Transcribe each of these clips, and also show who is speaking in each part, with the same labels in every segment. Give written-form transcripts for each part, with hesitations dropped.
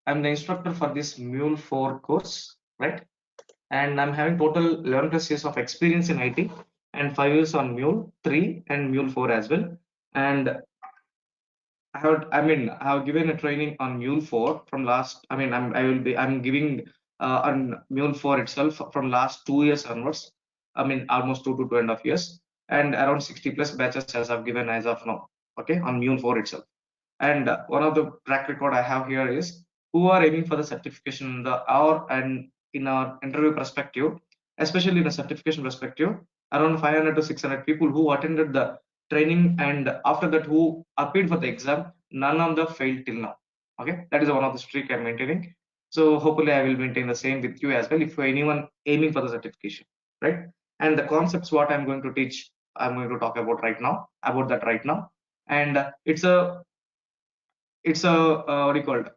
Speaker 1: I'm the instructor for this Mule 4 course, right? And I'm having total 11 plus years of experience in IT and 5 years on Mule 3 and Mule 4 as well. And I have given a training on Mule 4 from last. I'm giving on Mule 4 itself from last 2 years onwards. Almost 2 to 2.5 years, and around 60 plus batches as I've given as of now. Okay, on Mule 4 itself. And one of the track record I have here is who are aiming for the certification in the hour and in our interview perspective, especially in a certification perspective, around 500 to 600 people who attended the training and after that who appeared for the exam, none of them failed till now. Okay, that is one of the streak I'm maintaining. So hopefully I will maintain the same with you as well if anyone aiming for the certification, right? And the concepts what I'm going to teach, I'm going to talk about right now. And it's a what do you call it?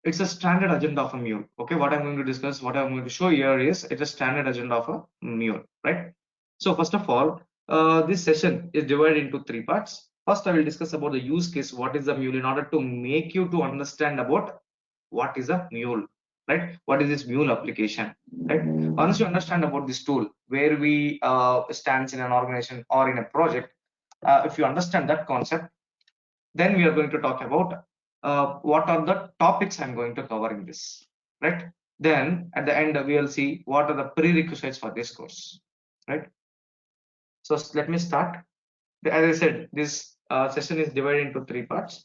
Speaker 1: It's a standard agenda of a Mule. Okay, what I'm going to discuss, what I'm going to show here is it's a standard agenda of a Mule, right? So first of all, this session is divided into 3 parts. First, I will discuss about the use case. What is the Mule in order to make you to understand about what is a Mule, right? What is this Mule application, right? Once you understand about this tool, where we stands in an organization or in a project, if you understand that concept, then we are going to talk about what are the topics I'm going to cover in this, right? Then at the end we will see what are the prerequisites for this course, right? So let me start. As I said, this session is divided into 3 parts,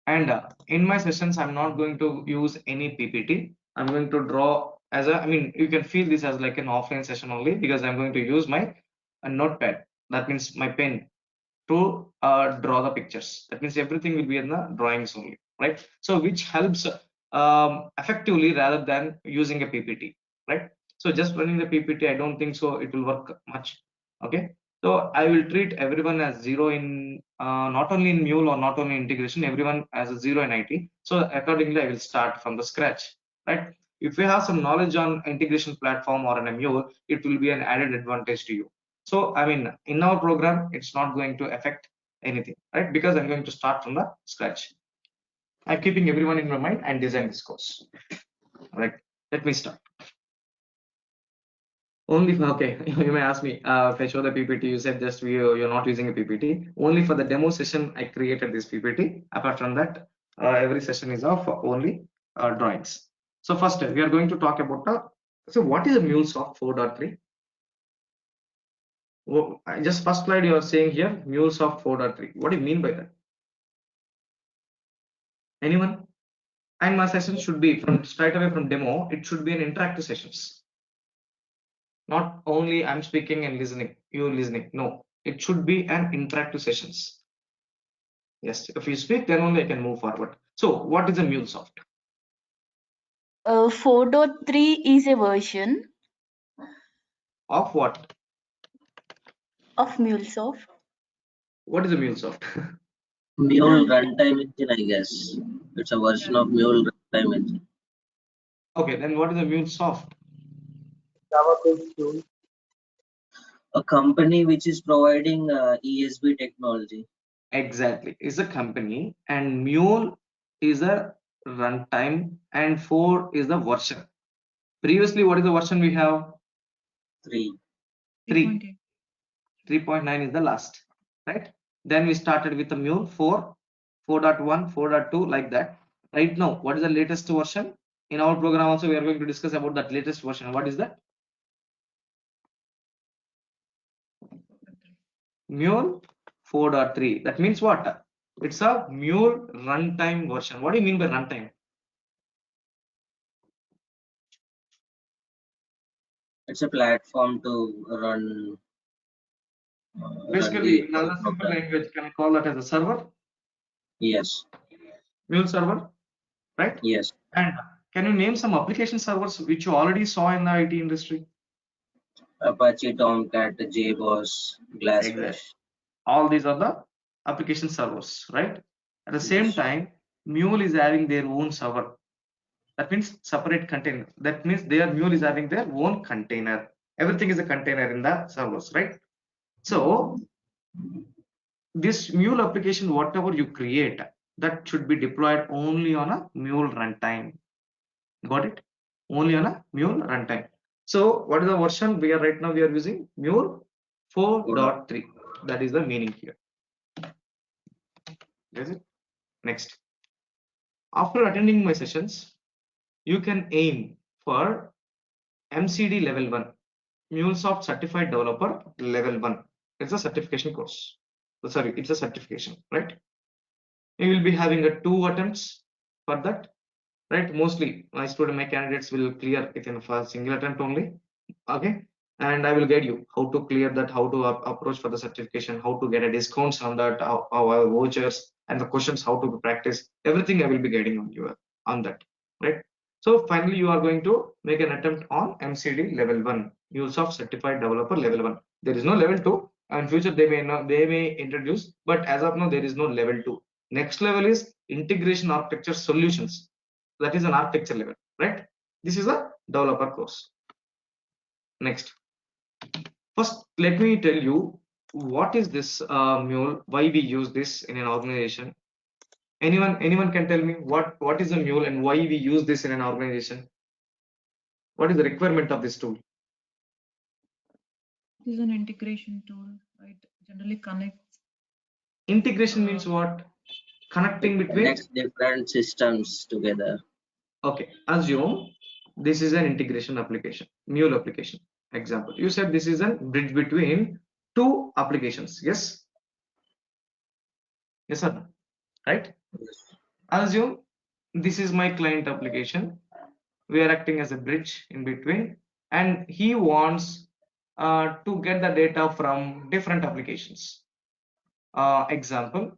Speaker 1: and in my sessions I'm not going to use any PPT. I'm going to draw as a, you can feel this as like an offline session only, because I'm going to use my notepad, that means my pen, to draw the pictures. That means everything will be in the drawings only, right? So which helps effectively rather than using a PPT, right? So just running the PPT, I don't think so it will work much. Okay, so I will treat everyone as zero in not only in Mule or not only integration, everyone as a zero in IT. So accordingly, I will start from the scratch, right? If you have some knowledge on integration platform or an Mule, it will be an added advantage to you. So in our program, it's not going to affect anything, right? Because I'm going to start from the scratch. I'm keeping everyone in my mind and design this course. Right? Let me start. Only for, okay, you may ask me if I show the PPT. You said just you're not using a PPT. Only for the demo session, I created this PPT. Apart from that, every session is of only drawings. So first, we are going to talk about so what is a MuleSoft 4.3? Oh, just first slide you are saying here MuleSoft 4.3. What do you mean by that? Anyone? And my session should be from straight away from demo. It should be an interactive sessions. Not only I'm speaking and listening, you listening. No, it should be an interactive sessions. Yes, if you speak, then only I can move forward. So, what is a MuleSoft?
Speaker 2: 4.3 is a version
Speaker 1: of what?
Speaker 2: Of MuleSoft.
Speaker 1: What is a MuleSoft?
Speaker 3: Mule runtime engine, I guess. It's a version of Mule runtime engine.
Speaker 1: Okay, then what is a MuleSoft?
Speaker 4: Java-based tool.
Speaker 3: A company which is providing ESB technology.
Speaker 1: Exactly, is a company, and Mule is a runtime, and 4 is the version. Previously, what is the version we have?
Speaker 3: 3.
Speaker 1: 3.9 is the last, right? Then we started with the Mule 4, 4.1, 4.2, like that. Right now, what is the latest version? In our program also, we are going to discuss about that latest version. What is that? Mule 4.3. That means what? It's a Mule runtime version. What do you mean by runtime?
Speaker 3: It's a platform to run.
Speaker 1: Basically, in another simple language, can I call that as a server?
Speaker 3: Yes.
Speaker 1: Mule server, right?
Speaker 3: Yes.
Speaker 1: And can you name some application servers which you already saw in the IT industry?
Speaker 3: Apache, Tomcat, JBoss, Glassfish.
Speaker 1: Exactly. All these are the application servers, right? At the same time, Mule is having their own server. That means separate container. That means their Mule is having their own container. Everything is a container in the servers, right? So this Mule application, whatever you create, that should be deployed only on a mule runtime. Got it? Only on a mule runtime. So what is the version we are right now? We are using mule 4.3. That is the meaning here. Is it? Next. After attending my sessions, you can aim for MCD level 1, MuleSoft Certified Developer level 1. It's a certification course. Sorry, it's a certification, right? You will be having a 2 attempts for that, right? Mostly my candidates will clear it in a single attempt only. Okay, and I will guide you how to clear that, how to approach for the certification, how to get a discounts on that, how vouchers and the questions, how to practice everything. I will be guiding on you on that, right? So finally, you are going to make an attempt on MCD level 1, MuleSoft Certified Developer level 1. There is no level 2. And future they may introduce, but as of now there is no level 2. Next level is integration architecture solutions. That is an architecture level, right? This is a developer course. Next, first let me tell you what is this mule, why we use this in an organization. Anyone can tell me what is a mule and why we use this in an organization? What is the requirement of this tool?
Speaker 5: This is an integration tool. It generally connects.
Speaker 1: Integration means what? Connecting between
Speaker 3: Connects different systems together.
Speaker 1: Okay, assume this is an integration application, mule application. Example, you said this is a bridge between 2 applications. Yes or no? Right? Assume this is my client application. We are acting as a bridge in between, and he wants to get the data from different applications. Example,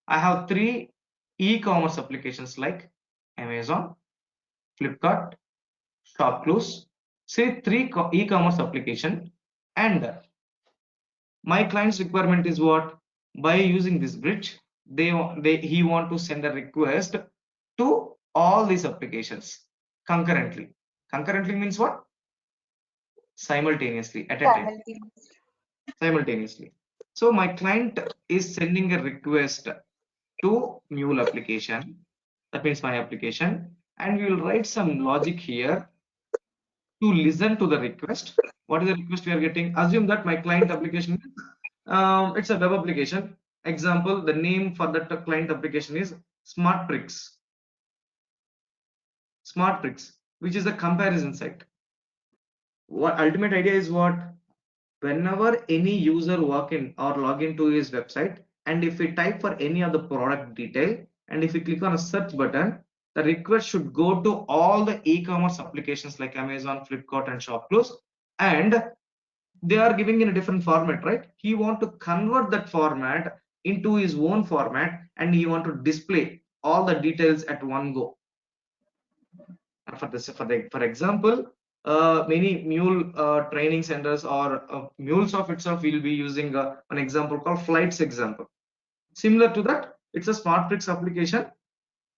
Speaker 1: I have 3 e-commerce applications like Amazon, Flipkart, ShopClose. Say 3 e-commerce application, and my client's requirement is what? By using this bridge, he want to send a request to all these applications concurrently. Concurrently means what? Simultaneously, at a time. Simultaneously. So my client is sending a request to Mule application. That means my application, and we will write some logic here to listen to the request. What is the request we are getting? Assume that my client application, it's a web application. Example, the name for that client application is SmartBricks. SmartBricks, which is a comparison site. What ultimate idea is what? Whenever any user walk in or log into his website, and if we type for any of the product detail, and if we click on a search button, the request should go to all the e-commerce applications like Amazon, Flipkart, and ShopClose, and they are giving in a different format, right? He want to convert that format into his own format, and he want to display all the details at one go. For example, many mule training centers or MuleSoft itself will be using an example called flights example. Similar to that, it's a SmartBricks application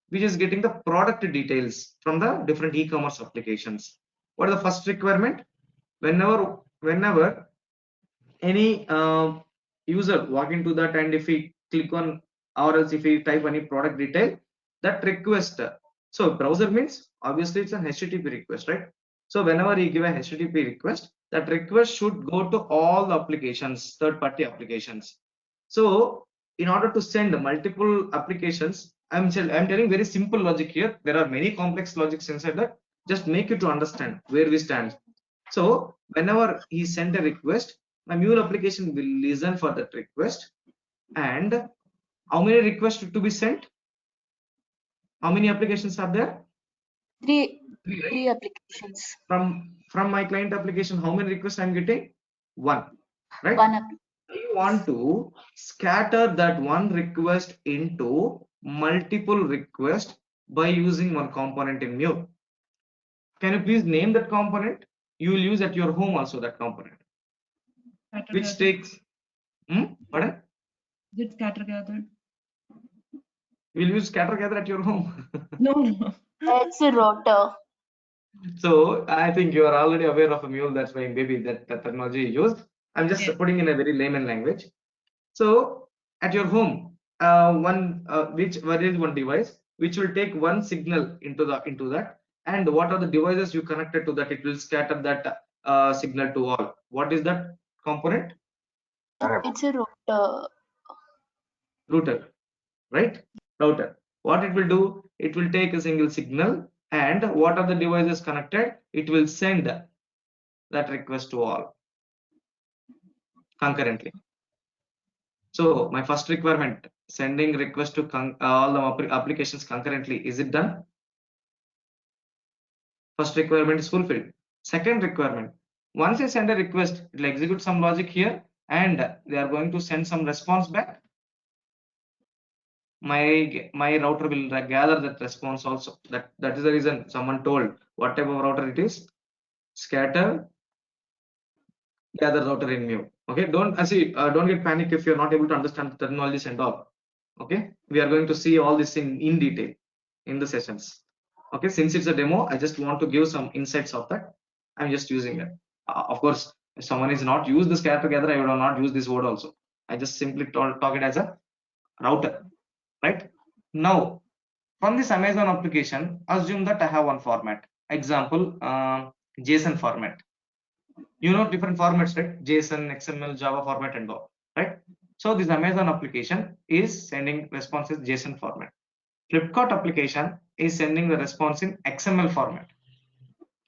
Speaker 1: which is getting the product details from the different e-commerce applications. What is the first requirement? Whenever any user walk into that, and if he click on, or else if he type any product detail, that request, so browser means obviously it's an HTTP request, right? So whenever you give a HTTP request, that request should go to all the applications, third-party applications. So in order to send multiple applications, I'm telling very simple logic here. There are many complex logics inside that. Just make you to understand where we stand. So whenever he sent a request, my Mule application will listen for that request. And how many requests to be sent? How many applications are there?
Speaker 2: Three applications.
Speaker 1: From my client application, how many requests I'm getting? 1, right?
Speaker 2: 1 application.
Speaker 1: You want to scatter that 1 request into multiple requests by using one component in Mule. Can you please name that component? You will use at your home also that component, which takes pardon?
Speaker 5: Is it scatter gathered?
Speaker 1: You will use scatter gather at your home.
Speaker 5: No.
Speaker 2: It's a rotor.
Speaker 1: So I think you are already aware of a Mule. That's why maybe that technology is used. I'm just putting in a very layman language. So at your home, one device which will take one signal into that, and what are the devices you connected to that, it will scatter that signal to all. What is that component?
Speaker 2: It's a router.
Speaker 1: Router, right? Router. What it will do, it will take a single signal, and what are the devices connected, it will send that request to all concurrently. So my first requirement, sending request to all the applications concurrently, is it done? First requirement is fulfilled. Second requirement, once I send a request, it will execute some logic here, and they are going to send some response back. My router will gather that response also. That is the reason someone told, whatever router it is, scatter, gather router in mu. Okay, don't don't get panic if you're not able to understand the terminologies and all. Okay, we are going to see all this in detail in the sessions. Okay, since it's a demo, I just want to give some insights of that. I'm just using it. Of course, if someone is not used the scatter together, I would have not used this word also. I just simply talk it as a router, right? Now, from this Amazon application, assume that I have one format. Example, JSON format. You know different formats, right? JSON, XML, Java format and all, right? So this Amazon application is sending responses JSON format. Flipkart application is sending the response in XML format,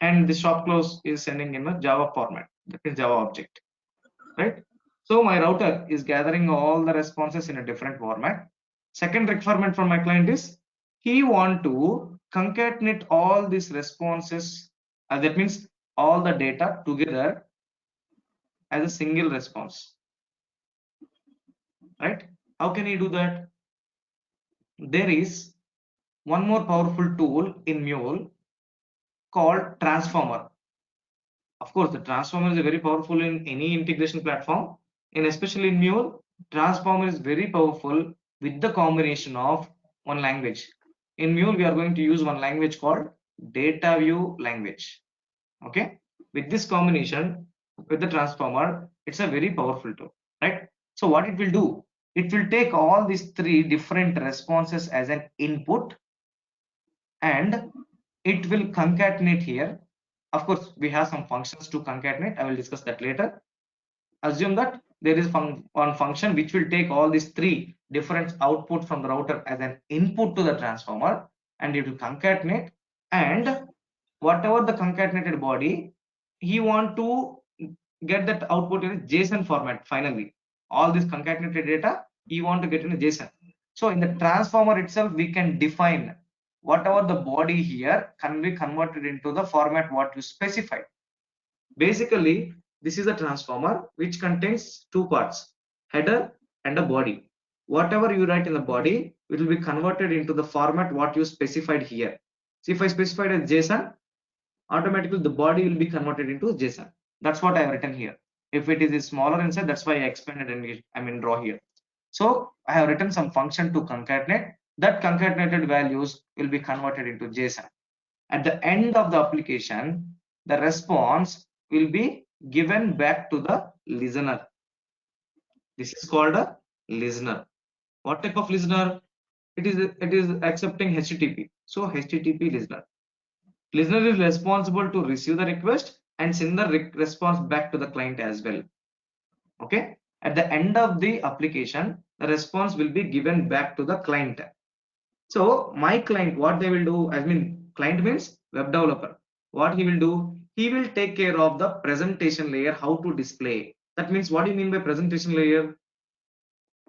Speaker 1: and the ShopClose is sending in a Java format, that is Java object, right? So my router is gathering all the responses in a different format. Second requirement from my client is he want to concatenate all these responses, that means all the data together as a single response, right? How can he do that? There is one more powerful tool in Mule called Transformer. Of course, the Transformer is very powerful in any integration platform, and especially in Mule, Transformer is very powerful with the combination of one language. In Mule, we are going to use one language called DataView language. Okay, with this combination with the Transformer, it's a very powerful tool, right? So what it will do, it will take all these three different responses as an input, and it will concatenate here. Of course, we have some functions to concatenate. I will discuss that later. Assume that there is one function which will take all these three different outputs from the router as an input to the transformer, and it will concatenate, and whatever the concatenated body, he want to get that output in a JSON format. Finally, all this concatenated data you want to get in a JSON. So in the transformer itself, we can define whatever the body here can be converted into the format what you specified. Basically, this is a transformer which contains two parts, header and a body. Whatever you write in the body, it will be converted into the format what you specified here. So if I specified as JSON, automatically the body will be converted into JSON. That's what I have written here. If it is smaller inside, that's why I explained it in draw here. So I have written some function to concatenate. That concatenated values will be converted into JSON. At the end of the application, the response will be given back to the listener. This is called a listener. What type of listener? It is accepting HTTP. So HTTP listener. Listener is responsible to receive the request and send the response back to the client as well. Okay. At the end of the application, the response will be given back to the client. So my client, what they will do, I mean, client means web developer. What he will do, he will take care of the presentation layer, how to display. That means, what do you mean by presentation layer?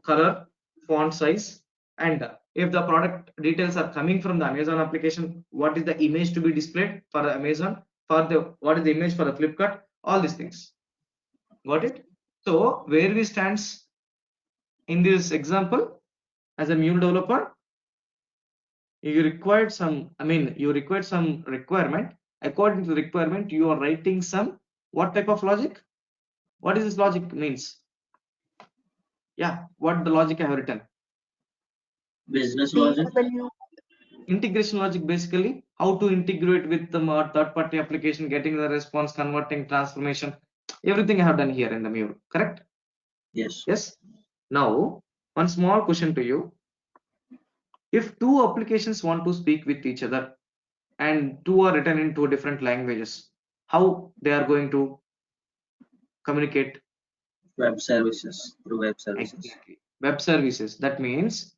Speaker 1: Color, font size, and if the product details are coming from the Amazon application, what is the image to be displayed for the Amazon, for the what is the image for the Flipkart, all these things. Got it? So where we stands in this example, as a Mule developer, you required some, you required some requirement. According to the requirement, you are writing some what type of logic? What is this logic means? Yeah, what the logic I have written?
Speaker 3: Business logic.
Speaker 1: Integration logic, basically how to integrate with the third-party application, getting the response, converting, transformation, everything I have done here in the Mule, correct?
Speaker 3: Yes.
Speaker 1: Yes. Now One small question to you. If two applications want to speak with each other and two are written in two different languages, how they are going to communicate?
Speaker 3: Web services, through web services.
Speaker 1: Exactly. Web services. That means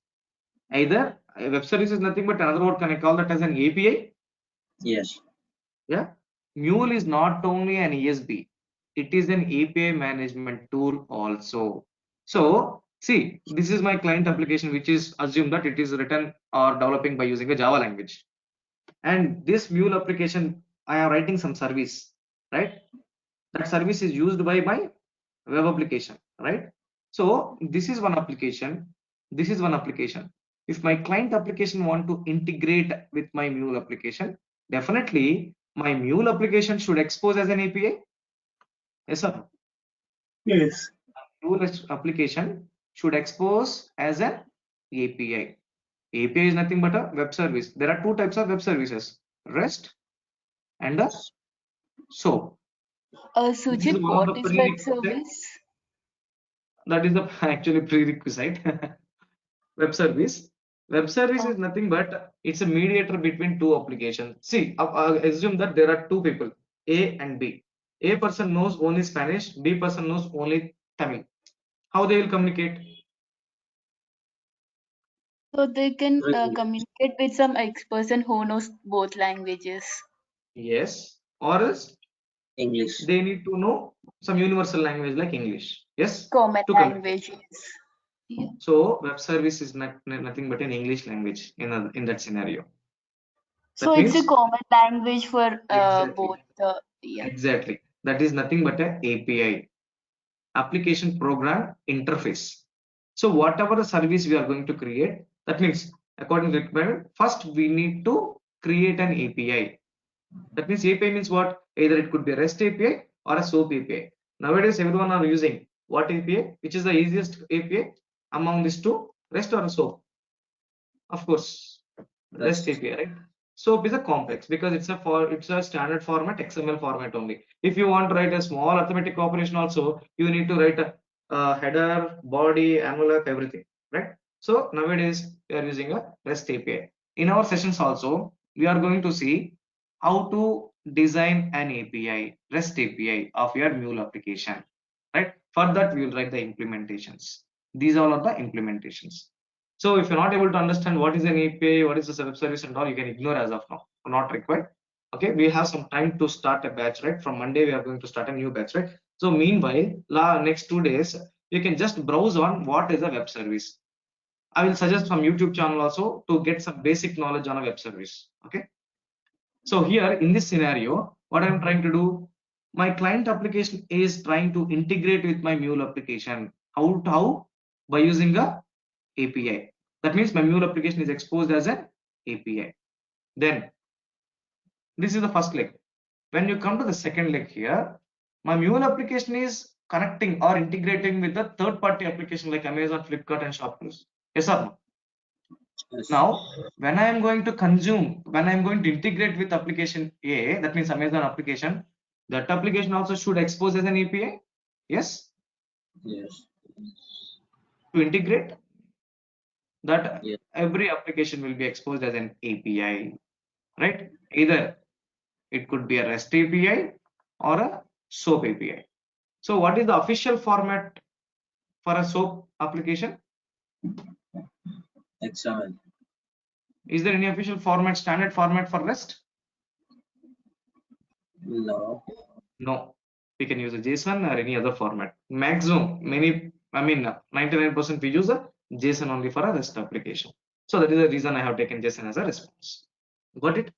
Speaker 1: either a web service is nothing but another word, can I call that as an API?
Speaker 3: Yes.
Speaker 1: Yeah. Mule is not only an ESB, it is an API management tool also. So see, this is my client application, which is assumed that it is written or developing by using a Java language. And this Mule application, I am writing some service, right? That service is used by my web application, right? So this is one application. This is one application. If my client application want to integrate with my Mule application, definitely my Mule application should expose as an API. Yes, sir.
Speaker 4: Yes.
Speaker 1: Mule application should expose as an API. API is nothing but a web service. There are two types of web services: REST and a SOAP. This is
Speaker 2: Sujit,
Speaker 1: one of
Speaker 2: what
Speaker 1: the
Speaker 2: is web
Speaker 1: prerequisites.
Speaker 2: service?
Speaker 1: That is the actually prerequisite. Web service. Web service is
Speaker 2: Oh,
Speaker 1: nothing but it's a mediator between two applications. See, assume that there are two people, A and B. A person knows only Spanish, B person knows only Tamil. How they will communicate?
Speaker 2: so they can
Speaker 3: Through English.
Speaker 2: communicate with some person who knows both languages.
Speaker 1: Yes. Or else
Speaker 3: English.
Speaker 1: they need to know some universal language like English. Yes.
Speaker 2: Common
Speaker 1: To communicate.
Speaker 2: languages. Yeah.
Speaker 1: So web service is nothing but an English language in that scenario.
Speaker 2: So
Speaker 1: That
Speaker 2: it's a
Speaker 1: means
Speaker 2: common language for
Speaker 1: exactly.
Speaker 2: both. Yeah.
Speaker 1: Exactly. That is nothing but a API, application program interface. So whatever the service we are going to create, that means according to requirement, first we need to create an API. That means API means what? Either it could be a REST API or a SOAP API. Nowadays everyone are using what API? Which is the easiest API among these two? REST or a SOAP? Of course, REST
Speaker 3: Rest.
Speaker 1: API, right? SOAP is a complex because it's a standard format, XML format only. If you want to write a small arithmetic operation also, you need to write a header, body, envelope, everything, right? So nowadays we are using a REST API. In our sessions also, we are going to see how to design an API, REST API of your Mule application, right? For that, we will write the implementations. These all are the implementations. So if you're not able to understand what is an API, what is a web service and all, you can ignore as of now, not required. Okay, we have some time to start a batch, right? From Monday, we are going to start a new batch, right? So meanwhile, next 2 days, you can just browse on what is a web service. I will suggest some YouTube channel also to get some basic knowledge on a web service. Okay. So here in this scenario, what I'm trying to do, my client application is trying to integrate with my Mule application. How? By using a API. That means my Mule application is exposed as an API. Then this is the first leg. When you come to the second leg here, my Mule application is connecting or integrating with the third-party application like Amazon, Flipkart, and ShopCluse. Yes or no?
Speaker 3: Yes.
Speaker 1: Now, when I am going to integrate with application A, that means Amazon application, that application also should expose as an API. Yes,
Speaker 3: Yes.
Speaker 1: to integrate that
Speaker 3: Yes.
Speaker 1: every application will be exposed as an API, right? Either it could be a REST API or a SOAP API. So what is the official format for a SOAP application?
Speaker 3: XML.
Speaker 1: Is there any official format, standard format for REST?
Speaker 3: No.
Speaker 1: No, we can use a JSON or any other format. Maximum, 99% we use a JSON only for a REST application. So that is the reason I have taken JSON as a response. Got it?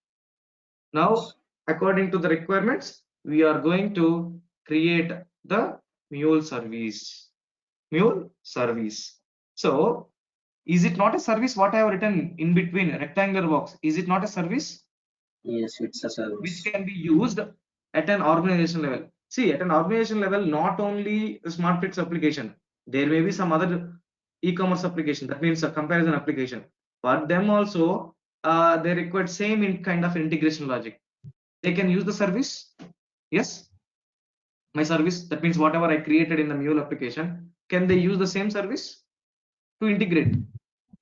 Speaker 1: Now, according to the requirements, we are going to create the Mule service. Mule service. So, is it not a service? What I have written in between rectangular box, is it not a service?
Speaker 3: Yes, it's a
Speaker 1: Which
Speaker 3: service.
Speaker 1: can be used at an organization level. See, at an organization level, not only the SmartFix application, there may be some other e-commerce application. That means a comparison application. For them also, they require same kind of integration logic. They can use the service. Yes, my service. That means whatever I created in the Mule application, can they use the same service? to integrate.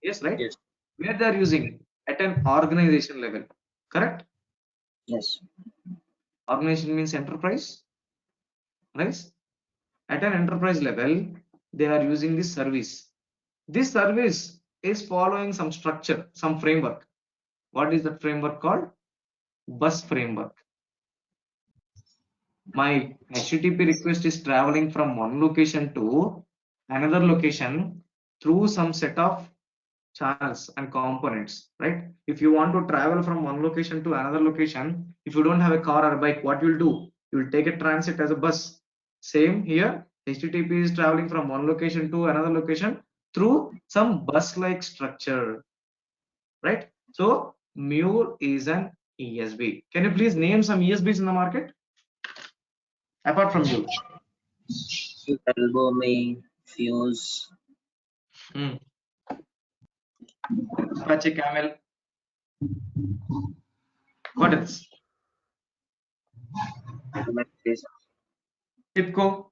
Speaker 1: Yes, right?
Speaker 3: Yes.
Speaker 1: Where they are using at an organization level, correct?
Speaker 3: Yes.
Speaker 1: Organization means enterprise, right? At an enterprise level, they are using this service. This service is following some structure, some framework. What is that framework called? Bus framework. My HTTP request is traveling from one location to another location through some set of channels and components, right? If you want to travel from one location to another location, if you don't have a car or a bike, what you'll do? You'll take a transit as a bus. Same here, HTTP is traveling from one location to another location through some bus-like structure, right? So Mule is an ESB. Can you please name some ESBs in the market apart from Mule?
Speaker 3: Elbow me, Fuse,
Speaker 1: Hmm. Apache Camel. What else? TIBCO.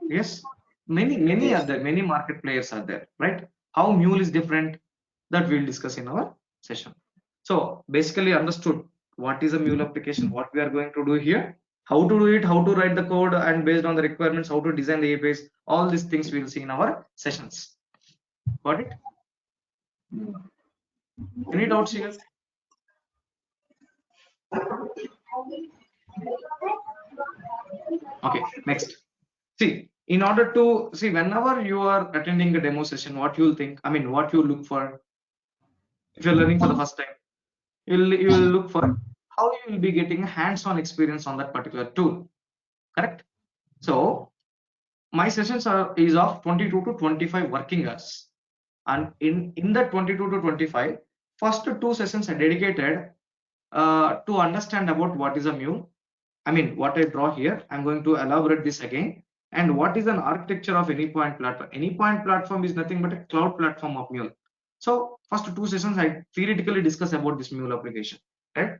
Speaker 1: Yes, many are
Speaker 3: Yes.
Speaker 1: there. Many market players are there, right? How Mule is different, that we'll discuss in our session. So basically understood what is a Mule application, what we are going to do here, how to do it, how to write the code, and based on the requirements, how to design the APIs. All these things we will see in our sessions. Got it? Any doubts here? Okay, next. See, in order to see, whenever you are attending a demo session, what you will think, I mean, what you look for if you're learning for the first time, you will look for how you will be getting a hands-on experience on that particular tool, correct? So my sessions is of 22 to 25 working hours, and in that 22 to 25, first two sessions are dedicated to understand about what is a Mule. I mean, what I draw here, I'm going to elaborate this again. And what is an architecture of Anypoint platform? Anypoint platform is nothing but a cloud platform of Mule. So first two sessions, I theoretically discuss about this Mule application, right?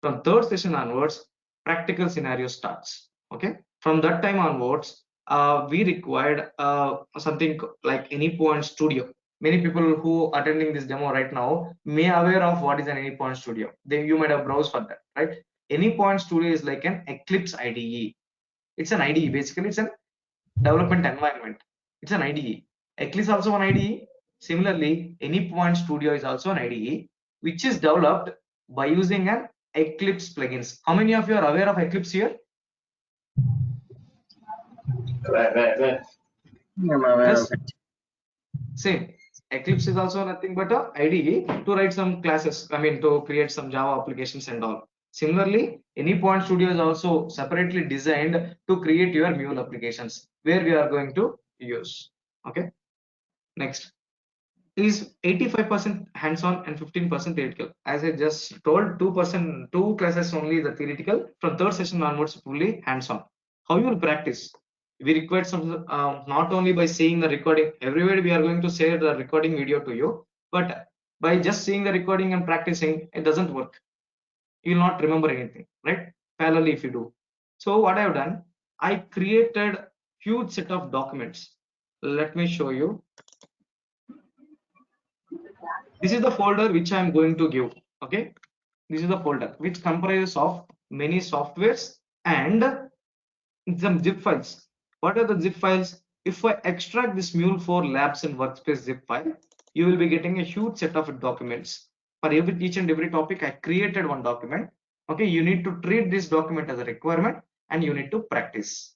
Speaker 1: From third session onwards, practical scenario starts. Okay. From that time onwards, we required something like Anypoint Studio. Many people who attending this demo right now may aware of what is an Anypoint Studio. Then you might have browsed for that, right? Anypoint Studio is like an Eclipse IDE. It's an IDE. Basically, it's a development environment. It's an IDE. Eclipse also an IDE. Similarly, Anypoint Studio is also an IDE, which is developed by using an Eclipse plugins. How many of you are aware of Eclipse here?
Speaker 3: I'm aware
Speaker 1: Yes.
Speaker 3: of it.
Speaker 1: Same. Eclipse is also nothing but a IDE to write some classes. I mean, to create some Java applications and all. Similarly, Anypoint Studio is also separately designed to create your Mule applications, where we are going to use. Okay. Next is 85% hands-on and 15% theoretical. As I just told, 2%, two classes only the theoretical. From third session onwards, fully hands-on. How you will practice? We require some, not only by seeing the recording. Everywhere we are going to share the recording video to you, but by just seeing the recording and practicing, it doesn't work. You will not remember anything, right? Parallelly, if you do. So what I have done, I created huge set of documents. Let me show you. This is the folder which I am going to give. Okay, this is the folder which comprises of many softwares and some zip files. What are the zip files? If I extract this Mule 4 labs and workspace zip file, you will be getting a huge set of documents. For each and every topic, I created one document. Okay, you need to treat this document as a requirement and you need to practice.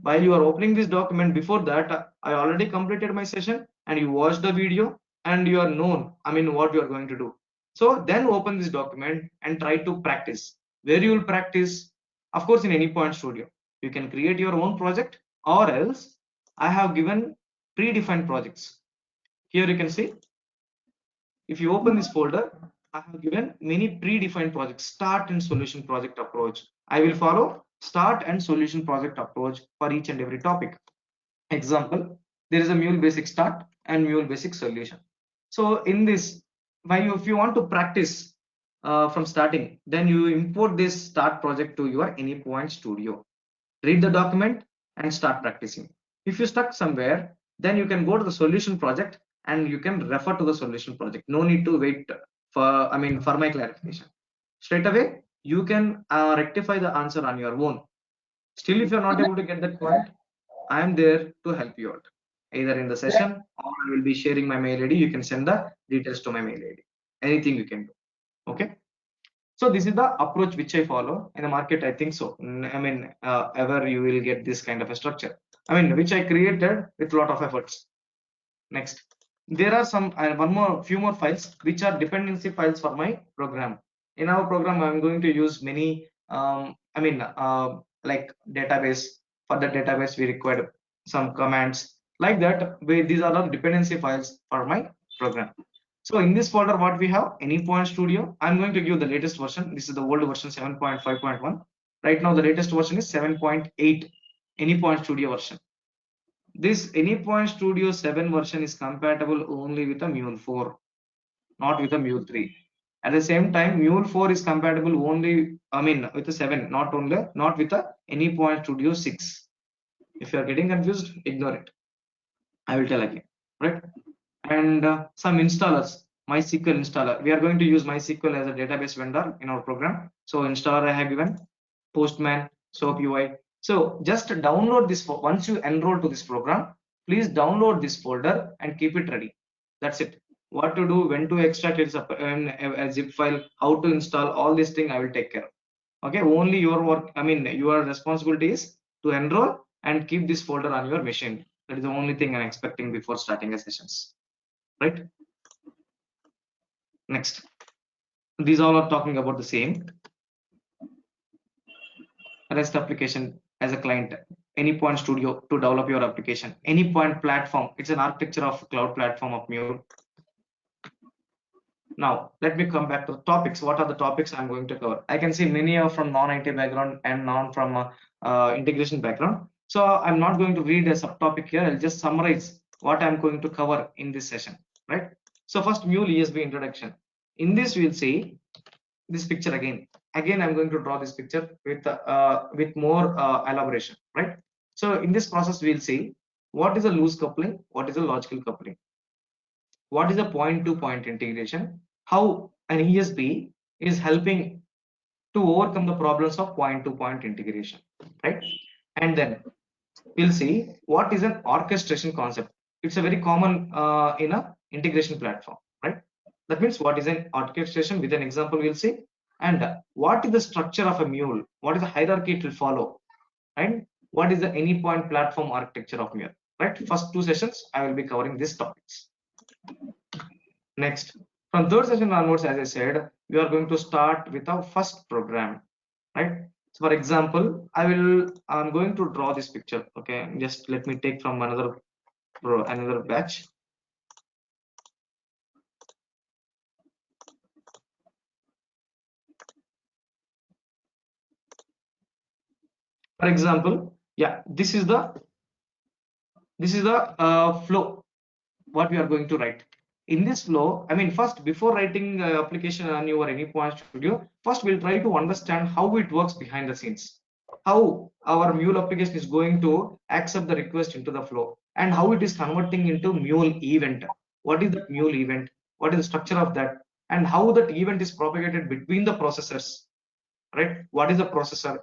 Speaker 1: While you are opening this document, before that, I already completed my session and you watched the video and you are known, I mean, what you are going to do. So then open this document and try to practice. Where you will practice? Of course, in Anypoint Studio. You can create your own project, or else I have given predefined projects. Here you can see, if you open this folder, I have given many predefined projects, start and solution project approach. I will follow start and solution project approach for each and every topic. Example, there is a Mule basic start and Mule basic solution. So in this, if you want to practice from starting, then you import this start project to your Anypoint Studio. Read the document and start practicing. If you stuck somewhere, then you can go to the solution project and you can refer to the solution project. No need to wait for my clarification. Straight away, you can rectify the answer on your own. Still, if you're not able to get that point, I am there to help you out, either in the session or I will be sharing my mail ID. You can send the details to my mail ID. Anything you can do. Okay. So this is the approach which I follow in the market. I think so. Ever you will get this kind of a structure. Which I created with a lot of efforts. Next, there are some few more files which are dependency files for my program. In our program, I'm going to use many like database. For the database, we require some commands like that. These are the dependency files for my program. So in this folder, what we have, Anypoint Studio. I'm going to give the latest version. This is the old version 7.5.1. Right now, the latest version is 7.8 Anypoint Studio version. This Anypoint Studio 7 version is compatible only with a Mule 4, not with a Mule 3. At the same time, Mule 4 is compatible only, with a 7, not with a Anypoint Studio 6. If you are getting confused, ignore it. I will tell again, right? And some installers, MySQL installer. We are going to use MySQL as a database vendor in our program. So installer I have given, Postman, SOAP UI. So just download this. Once you enroll to this program, please download this folder and keep it ready. That's it. What to do, when to extract it in a zip file, how to install, all this thing I will take care of. Okay, only your work, your responsibility is to enroll and keep this folder on your machine. That is the only thing I'm expecting before starting a sessions. Right? Next, these all are talking about the same REST application as a client. Anypoint Studio to develop your application. Anypoint platform, it's an architecture of cloud platform of Mule. Now let me come back to the topics. What are the topics I'm going to cover? I can see many are from non-IT background and non from integration background. So I'm not going to read a subtopic here. I'll just summarize what I'm going to cover in this session, right? So first, Mule ESB introduction. In this, we'll see this picture again. Again, I'm going to draw this picture with more elaboration, right? So in this process, we'll see what is a loose coupling, what is a logical coupling, what is a point-to-point integration, how an ESB is helping to overcome the problems of point-to-point integration, right? And then we'll see what is an orchestration concept. It's a very common in a integration platform, right? That means what is an orchestration, with an example we'll see, and what is the structure of a Mule, what is the hierarchy it will follow, and what is the Anypoint platform architecture of Mule, right? First two sessions I will be covering these topics. Next, from third session onwards, as I said, we are going to start with our first program, right? So for example, I'm going to draw this picture. Okay, just let me take from another batch. For example, yeah, this is the flow what we are going to write. In this flow, first, before writing application on your Anypoint Studio, first we'll try to understand how it works behind the scenes, how our Mule application is going to accept the request into the flow, and how it is converting into Mule event. What is the Mule event? What is the structure of that? And how that event is propagated between the processors, right? What is the processor?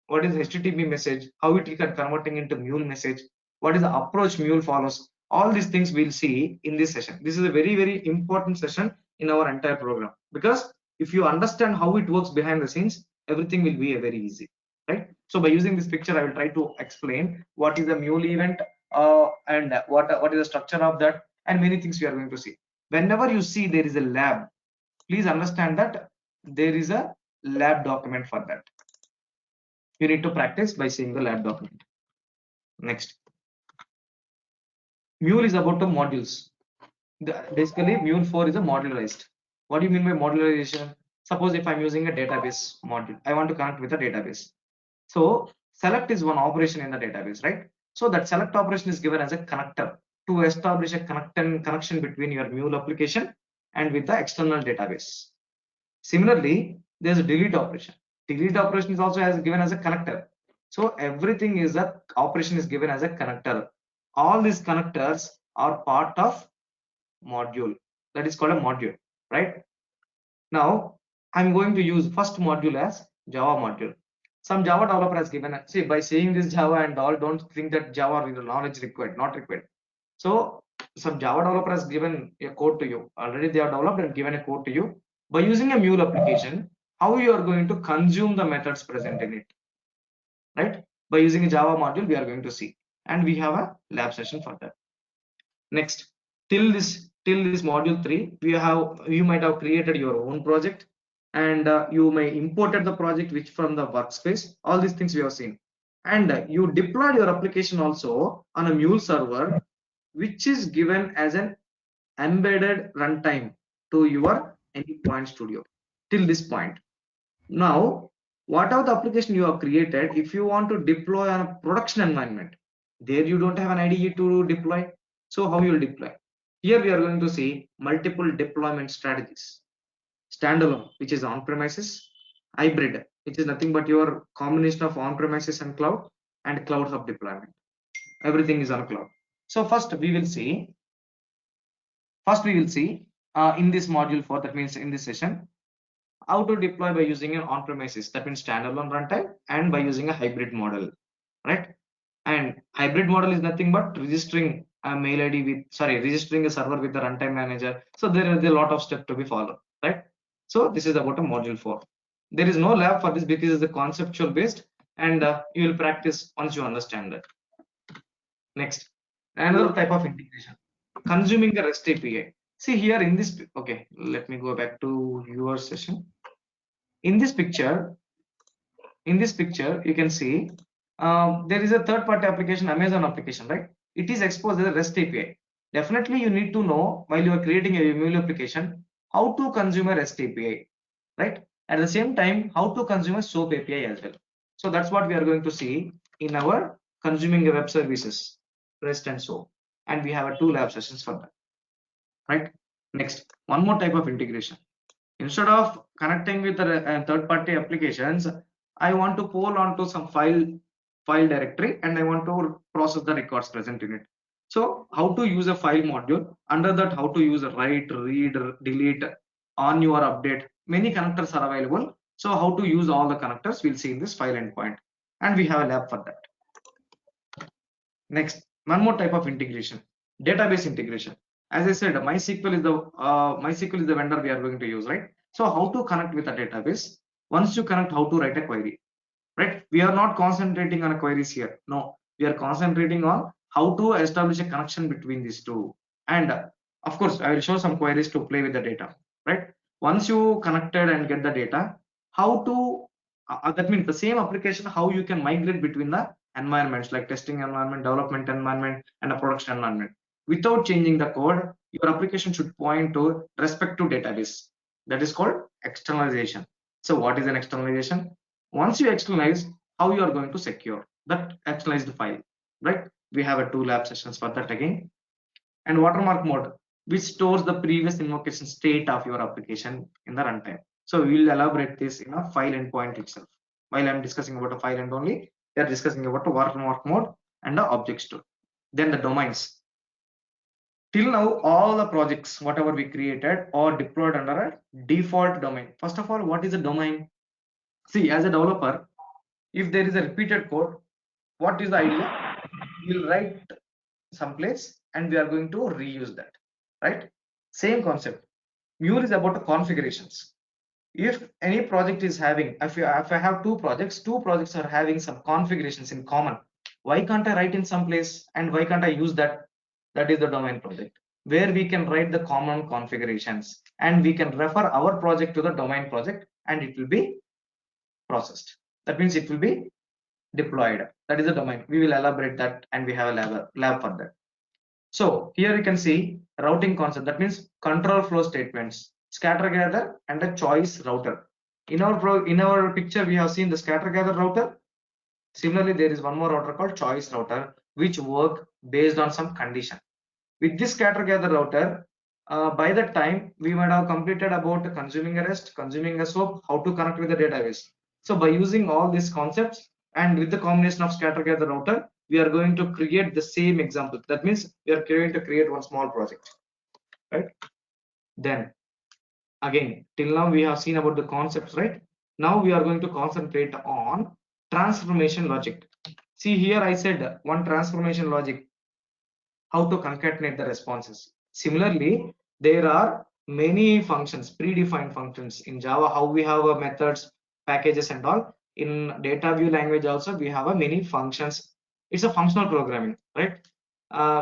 Speaker 1: What is the HTTP message? How it is converting into Mule message? What is the approach Mule follows? All these things we'll see in this session. This is a very, very important session in our entire program, because if you understand how it works behind the scenes, everything will be very easy, right? So by using this picture, I will try to explain what is the Mule event and what is the structure of that, and many things we are going to see. Whenever you see there is a lab, please understand that there is a lab document for that. You need to practice by seeing the lab document. Next, Mule is about the modules. Basically, Mule 4 is a modularized. What do you mean by modularization? Suppose if I'm using a database module, I want to connect with a database. So select is one operation in the database, right? So that select operation is given as a connector to establish a connection between your Mule application and with the external database. Similarly, there's a delete operation. Delete operation is also given as a connector. So everything is a operation is given as a connector all these connectors are part of module. That is called a module, right? Now I'm going to use first module as Java module. Some Java developer has given, see, by saying this Java and all, don't think that Java knowledge required, not required. So some Java developer has given a code to you. Already they are developed and given a code to you. By using a mule application, how you are going to consume the methods present in it, right? By using a Java module, we are going to see, and we have a lab session for that. Next, till this module 3, you might have created your own project, and you may imported the project which from the workspace. All these things we have seen, and you deployed your application also on a mule server, which is given as an embedded runtime to your Anypoint Studio till this point. Now, whatever the application you have created, if you want to deploy on a production environment, there you don't have an IDE to deploy. So how you will deploy? Here we are going to see multiple deployment strategies. Standalone, which is on-premises; hybrid, which is nothing but your combination of on-premises and cloud; and cloud hub deployment. Everything is on cloud. So first we will see in this module 4, that means in this session, how to deploy by using an on-premises, that means standalone runtime, and by using a hybrid model, right? And hybrid model is nothing but registering a mail ID registering a server with the runtime manager. So there is a lot of steps to be followed, right? So this is about a module 4. There is no lab for this because it's the conceptual based, and you will practice once you understand that. Next, another type of integration, consuming a REST API. See here in this, okay, let me go back to your session. In this picture, you can see there is a third-party application, Amazon application, right? It is exposed as a REST API. Definitely you need to know while you are creating a mule application how to consume a REST API, right? At the same time, how to consume a SOAP API as well. So that's what we are going to see in our consuming a web services, REST and SOAP, and we have 2 lab sessions for that, right? Next, one more type of integration. Instead of connecting with the third-party applications, I want to pull onto some file directory, and I want to process the records present in it. So how to use a file module? Under that, how to use a write, read, delete, on your update. Many connectors are available. So how to use all the connectors, we'll see in this file endpoint, and we have a lab for that. Next, one more type of integration, database integration. As I said, MySQL is the vendor we are going to use, right? So how to connect with a database? Once you connect, how to write a query, right? We are not concentrating on queries here. No, we are concentrating on how to establish a connection between these two. And of course, I will show some queries to play with the data, right? Once you connected and get the data, how to that means the same application, how you can migrate between the environments like testing environment, development environment, and a production environment. Without changing the code, your application should point to respective database. That is called externalization. So what is an externalization? Once you externalize, how you are going to secure that externalized file, right? We have 2 lab sessions for that again. And watermark mode, which stores the previous invocation state of your application in the runtime. So we will elaborate this in a file endpoint itself. While I'm discussing about a file end only, they are discussing about a watermark mode and the object store. Then the domains. Till now, all the projects, whatever we created, are deployed under a default domain. First of all, what is a domain? See, as a developer, if there is a repeated code, what is the idea? We'll write someplace and we are going to reuse that, right? Same concept. Mule is about the configurations. If any project is having, if I have 2 projects are having some configurations in common, why can't I write in some place, and why can't I use that? That is the domain project, where we can write the common configurations, and we can refer our project to the domain project, and it will be processed. That means it will be deployed. That is the domain. We will elaborate that, and we have a lab for that. So here you can see routing concept. That means control flow statements, scatter gather, and a choice router. In our picture, we have seen the scatter gather router. Similarly, there is one more router called choice router, which work based on some condition. With this scatter gather router, by that time we might have completed about consuming a REST, consuming a SOAP, how to connect with the database. So by using all these concepts and with the combination of scatter gather router, we are going to create the same example. That means we are going to create one small project, right? Then again, till now we have seen about the concepts, right? Now we are going to concentrate on transformation logic. See here, I said one transformation logic, how to concatenate the responses. Similarly, there are many functions, predefined functions in Java, how we have methods, packages and all. In data view language also, we have many functions. It's a functional programming, right?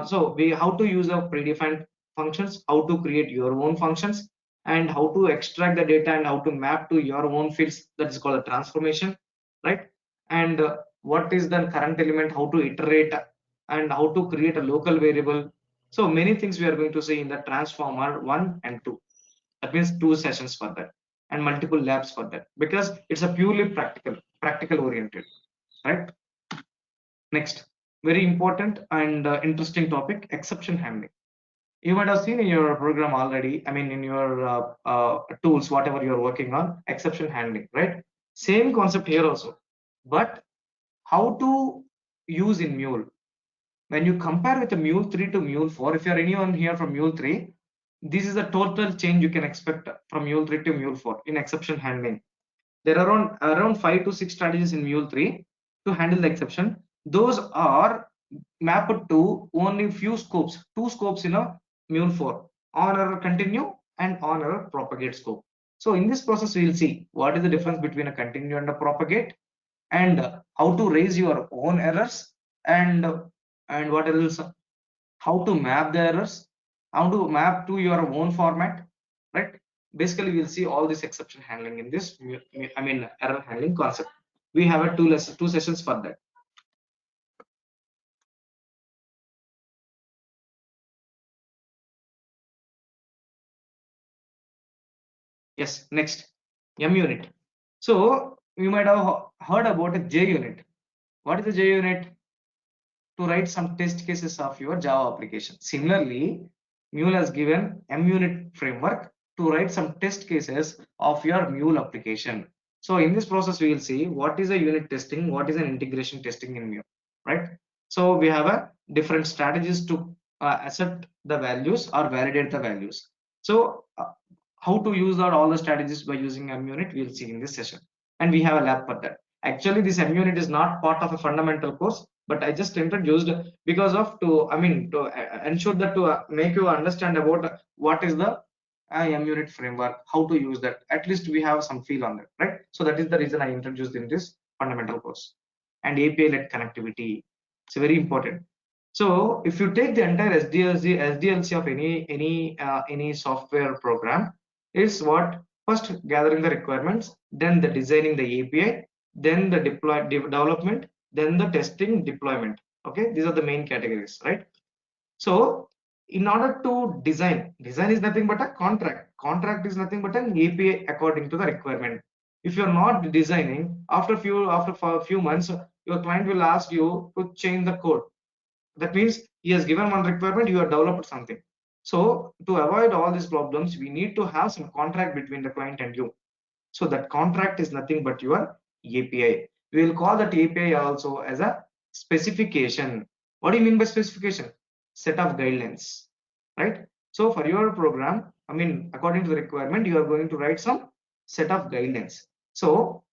Speaker 1: So we how to use a predefined functions, how to create your own functions, and how to extract the data and how to map to your own fields. That is called a transformation, right? And what is the current element, how to iterate, and how to create a local variable. So many things we are going to see in the transformer 1 and 2. That means 2 sessions for that and multiple labs for that, because it's a purely practical oriented, right? Next, very important and interesting topic, exception handling. You might have seen in your program already, I mean in your tools, whatever you're working on, exception handling, right? Same concept here also, but how to use in Mule. When you compare with the Mule 3 to Mule 4, if you're anyone here from Mule 3, this is the total change you can expect from Mule 3 to Mule 4 in exception handling. There are around 5 to 6 strategies in Mule 3 to handle the exception. Those are mapped to only few scopes, 2 scopes in a Mule 4, on error continue and on error propagate scope. So in this process, we will see what is the difference between a continue and a propagate, and how to raise your own errors, and what else, how to map the errors, how to map to your own format, right? Basically we'll see all this exception handling in this, I mean error handling concept. We have a two sessions for that. Yes, next, MUnit. So you might have heard about a JUnit. What is a JUnit? To write some test cases of your Java application. Similarly, Mule has given MUnit framework to write some test cases of your Mule application. So in this process, we will see what is a unit testing, what is an integration testing in Mule, right? So we have a different strategies to accept the values or validate the values. So how to use that all the strategies by using MUnit, we'll see in this session, and we have a lab for that. Actually, this MUnit is not part of a fundamental course, but I just introduced because of to ensure that to make you understand about what is the MUnit framework, how to use that. At least we have some feel on that, right? So that is the reason I introduced in this fundamental course. And API-led connectivity, it's very important. So if you take the entire SDLC of any software program, is what first gathering the requirements, then the designing the API, then the development, then the testing, deployment. Okay, these are the main categories, right? So in order to design is nothing but a contract is nothing but an API according to the requirement. If you're not designing, after a few months your client will ask you to change the code. That means he has given one requirement, you have developed something. So to avoid all these problems, we need to have some contract between the client and you. So that contract is nothing but your API. We will call that API also as a specification. What do you mean by specification? Set of guidelines, right? So for your program, I mean, according to the requirement, you are going to write some set of guidelines. So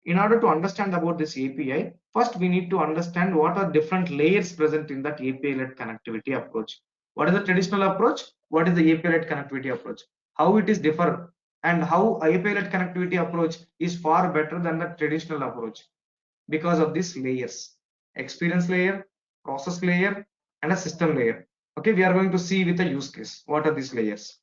Speaker 1: in order to understand about this API, first we need to understand what are different layers present in that API-led connectivity approach. What is the traditional approach? What is the API-led connectivity approach? How it is differ, and how API-led connectivity approach is far better than the traditional approach because of these layers: experience layer, process layer, and a system layer. Okay, we are going to see with a use case what are these layers.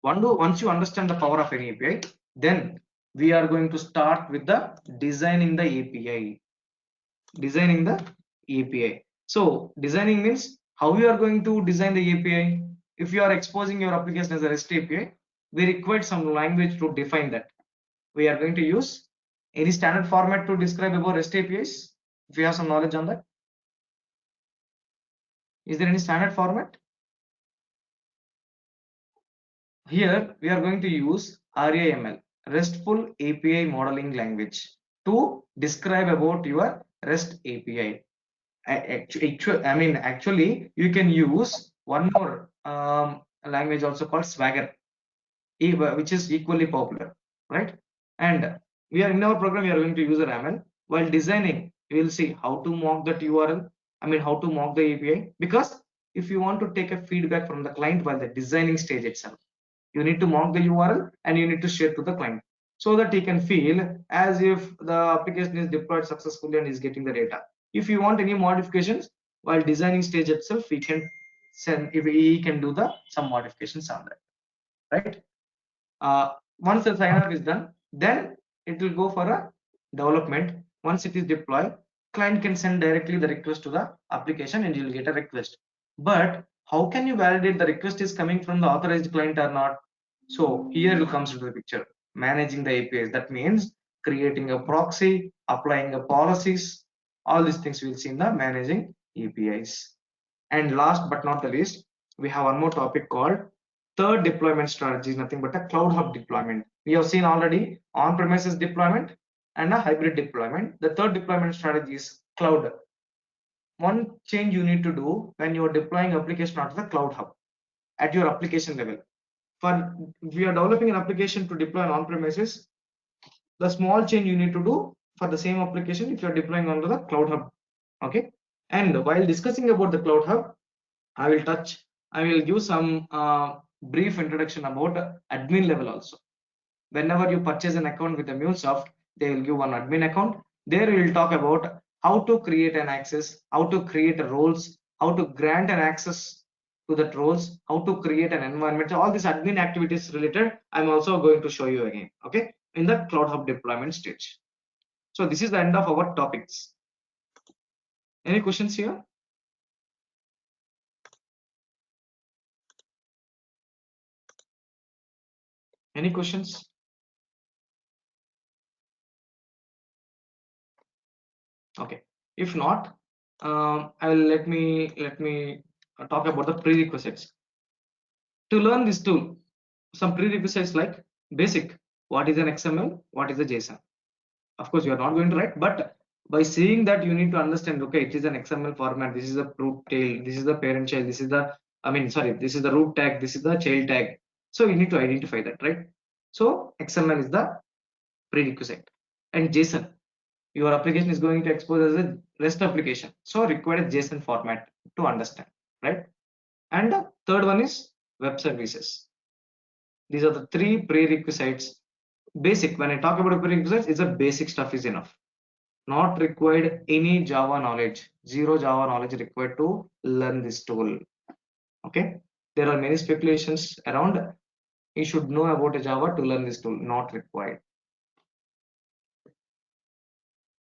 Speaker 1: Once you understand the power of an API, then we are going to start with the designing the API. Designing the API. So designing means how you are going to design the API. If you are exposing your application as a REST API, we require some language to define that. We are going to use any standard format to describe about REST APIs. If you have some knowledge on that, is there any standard format? Here we are going to use RAML, RESTful API Modeling Language, to describe about your REST API. Actually, you can use one more language also called Swagger, which is equally popular, right? And we are in our program, we are going to use a YAML. While designing, we will see how to mock that URL. How to mock the API, because if you want to take a feedback from the client while the designing stage itself, you need to mock the URL and you need to share to the client so that he can feel as if the application is deployed successfully and is getting the data. If you want any modifications while designing stage itself, we can send, if he can do some modifications on that, right? Once the sign up is done, then it will go for a development. Once it is deployed, client can send directly the request to the application and you will get a request. But how can you validate the request is coming from the authorized client or not? So here it comes into the picture, managing the APIs. That means creating a proxy, applying a policies, all these things we'll see in the managing APIs. And last but not the least, we have one more topic called third deployment strategy, is nothing but a cloud hub deployment. We have seen already on-premises deployment and a hybrid deployment. The third deployment strategy is cloud. One change you need to do when you are deploying application onto the cloud hub at your application level. If you are developing an application to deploy on-premises, the small change you need to do for the same application if you are deploying onto the cloud hub. Okay. And while discussing about the cloud hub, I will give some brief introduction about admin level also. Whenever you purchase an account with the MuleSoft, they will give one admin account. There we will talk about how to create an access, how to create roles, how to grant an access to that roles, how to create an environment. All these admin activities related, I'm also going to show you again, okay, in the Cloud Hub deployment stage. So this is the end of our topics. Any questions here? Any questions? Okay, if not, I will let me talk about the prerequisites to learn this tool. Some prerequisites like basic, what is an XML, what is a JSON. Of course you are not going to write, but by seeing that you need to understand, okay, it is an XML format, this is the root tail, this is the parent child, this is the this is the root tag, this is the child tag. So you need to identify that, right? So XML is the prerequisite. And JSON, your application is going to expose as a REST application, so require a JSON format to understand, right? And the third one is web services. These are the three prerequisites. Basic, when I talk about prerequisites, it's a basic stuff is enough. Not required any Java knowledge, zero Java knowledge required to learn this tool. Okay, there are many speculations around. You should know about a Java to learn this tool, not required.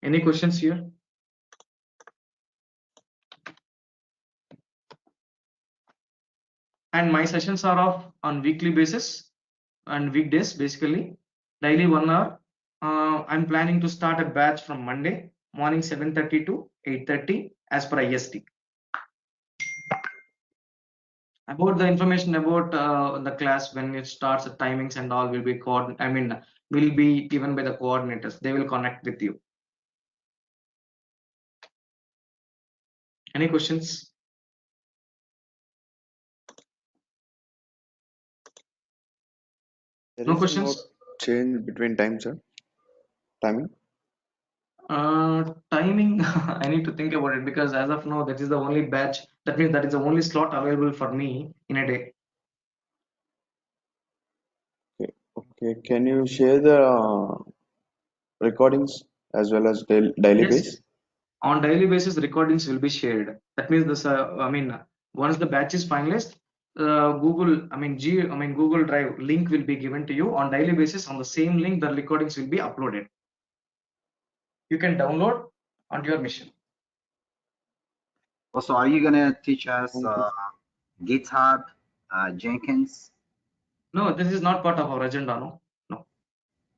Speaker 1: Any questions here? And my sessions are off on weekly basis and weekdays, basically daily 1 hour. I'm planning to start a batch from Monday morning 7:30 to 8:30 as per IST. About the information about the class, when it starts, the timings and all will be will be given by the coordinators. They will connect with you. Any questions? No questions?
Speaker 6: Change between times, sir? Timing?
Speaker 1: Timing, I need to think about it, because as of now, that is the only batch. That means that is the only slot available for me in a day.
Speaker 6: Okay. Can you share the recordings as well as daily
Speaker 1: Yes.
Speaker 6: basis?
Speaker 1: On daily basis, recordings will be shared. That means this, once the batch is finalized, Google Drive link will be given to you on daily basis. On the same link, the recordings will be uploaded. You can download onto your machine.
Speaker 7: Also, are you gonna teach us GitHub, Jenkins?
Speaker 1: No, this is not part of our agenda.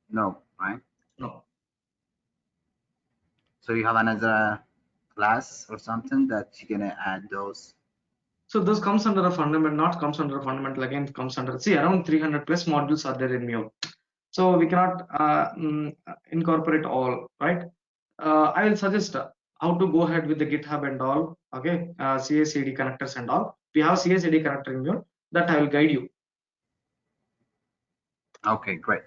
Speaker 7: No, right?
Speaker 1: No.
Speaker 7: So you have another class or something that you're gonna add those?
Speaker 1: So those comes under a fundamental, not comes under a fundamental, again comes under, see, around 300 plus modules are there in Mule. So we cannot incorporate all, right? I will suggest how to go ahead with the GitHub and all. Okay, CI/CD connectors and all. If you have CI/CD connector in your, that I will guide you.
Speaker 7: Okay, great.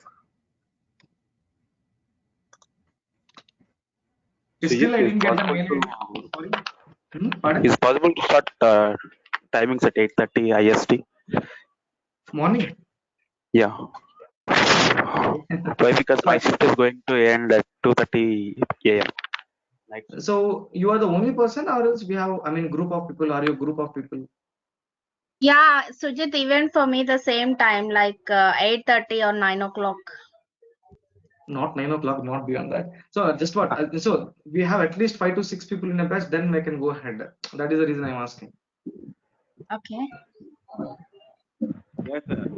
Speaker 1: Still, I
Speaker 8: Is
Speaker 1: didn't get the
Speaker 8: possible
Speaker 1: mail.
Speaker 8: to
Speaker 1: Sorry. Pardon?
Speaker 8: is possible to start timings at 8:30 IST?
Speaker 1: Morning.
Speaker 8: Yeah. Why? Because my
Speaker 1: Fine.
Speaker 8: shift is going to end at 2:30 a.m. Night shift.
Speaker 1: So you are the only person, or else we have, I mean, group of people? Are you a group of people?
Speaker 9: Yeah, Sujit, even for me the same time, like 8:30 or 9 o'clock.
Speaker 1: Not 9 o'clock, not beyond that. So just what? So we have at least 5 to 6 people in a batch. Then I can go ahead. That is the reason I'm asking.
Speaker 9: Okay.
Speaker 8: Yes, sir.